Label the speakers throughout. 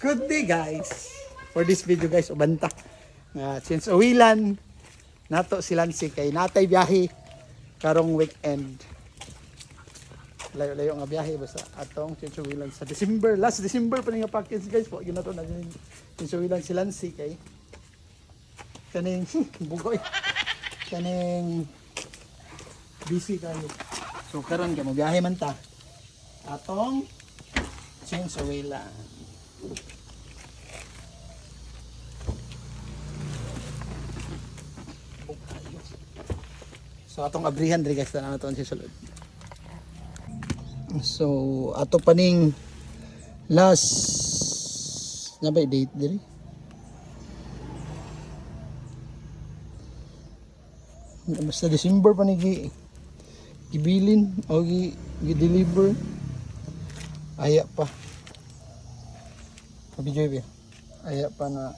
Speaker 1: Good day guys. For this video guys, ubanta. Since uwilan, nato silan si kay natay biyahe karong weekend. Layo-layo nga biyahe basta atong since uwilan sa December. Last December pa nga package guys po. Yun na to na since uwilan silan si kay kaning bugoy. Kaning busy kayo. So karon ka mo biyahe man ta. Atong since uwilan. So atong abrihan diri guys na naton si sulod. So ato paning last na ba date diri? Basta December pa ni gibilin o gi-deliver. Aya pa. Pabidyo ba? Aya pa na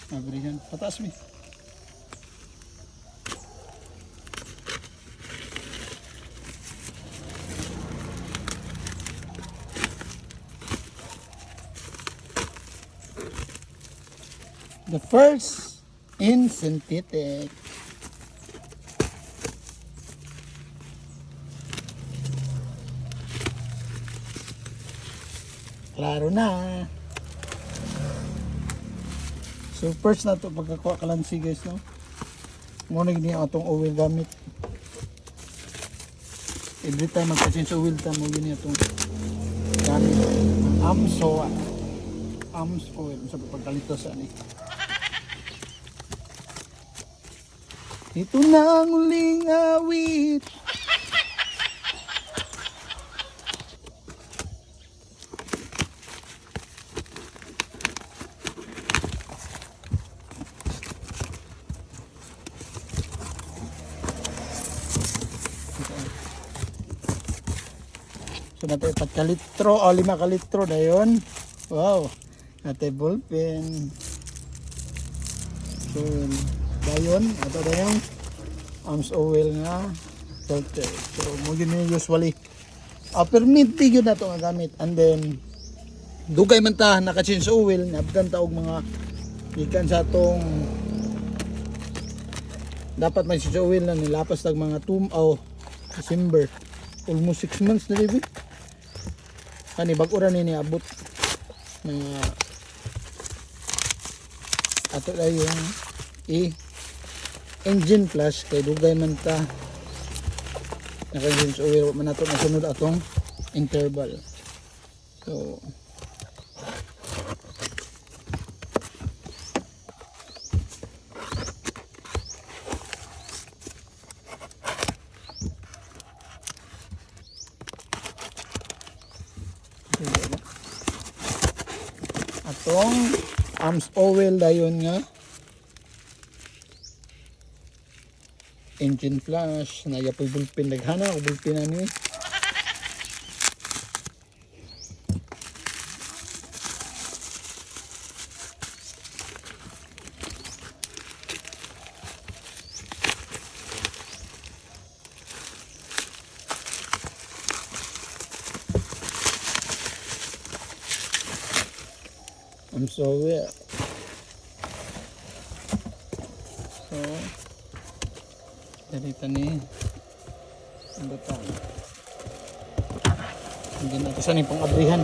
Speaker 1: abrihan. Pataas mi. The first in synthetic. Klaro na. So first na to pagkakuha kalansi guys no. Muna gini atong oil gamit. Every time magpa-change oil ta mo gini atong gamit ng AMS oil sa pagkalito sa ani. Ito na ang uling awit. So natin 4 kalitro o 5 kalitro na yun. Wow. Natin ballpen. So dayon ato dayong AMS oil nga filter. So mo yun usually permit yun na ito nga gamit. And then dugay man ta naka-change oil nabdan ta og mga gikan sa atong dapat may change oil na nilapas tag mga December almost 6 months na dibi. Kani bag-ura ni abot mga ato dayong engine flush kay dugay man ta naka-change oil man nato nasunod atong interval. So atong AMS oil dayon nga engine flush na yapoy bulpin naghana o bulpin ani AMS oil. So dito ni ano ta hindi na ito sa nipong abrihan.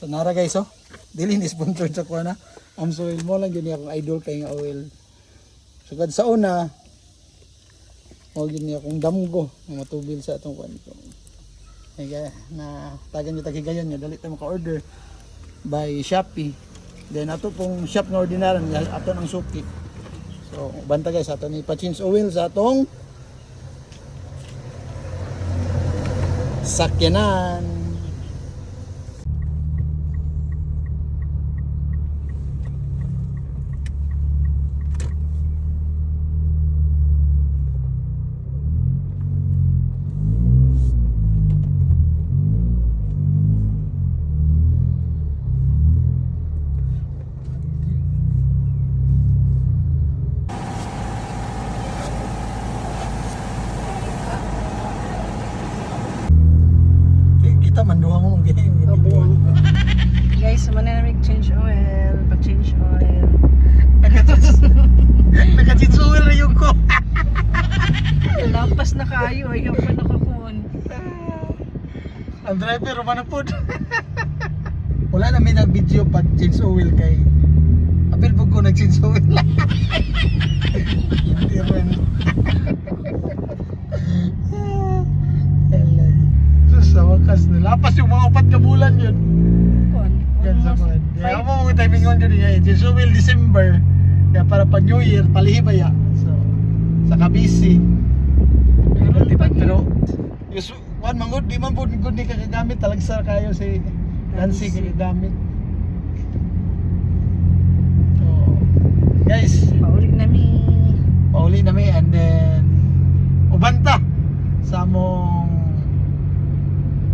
Speaker 1: So nara guys oh dili ni sponsor sa kuha na AMS oil mo lang yun akong idol kay nga oil. So kad sa una o yun akong damgo na matubil sa atong kuha nito kaya na tagan nyo tagigayon nyo dali tayo maka-order by Shopee. Then ato pong shop na ordinaran ato ng suki. So, banta guys, ato ni pa-change oil sa atong sakyanan.
Speaker 2: yung panakakon.
Speaker 1: Ang driver man na pod. Wala na may nag-video pag change oil kay apil po ko nag-change oil. Hindi rin. Sus, sa wakas nalapas yung mga 4 ka bulan yun.
Speaker 2: Kon.
Speaker 1: Yan sa kuwan. Kaya ako mga timing on yun eh. Change oil December. Kaya para pag New Year, palihibaya. So, sa kabisi. Pero yung one mangod, di man po good ni kakagamit. Talagsar kayo si Nancy kakagamit. So, guys,
Speaker 2: Pauli
Speaker 1: nami and then ubanta sa mong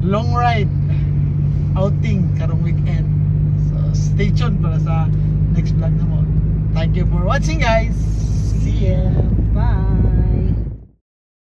Speaker 1: long ride outing karong weekend. So stay tuned para sa next vlog na mo. Thank you for watching guys. See ya.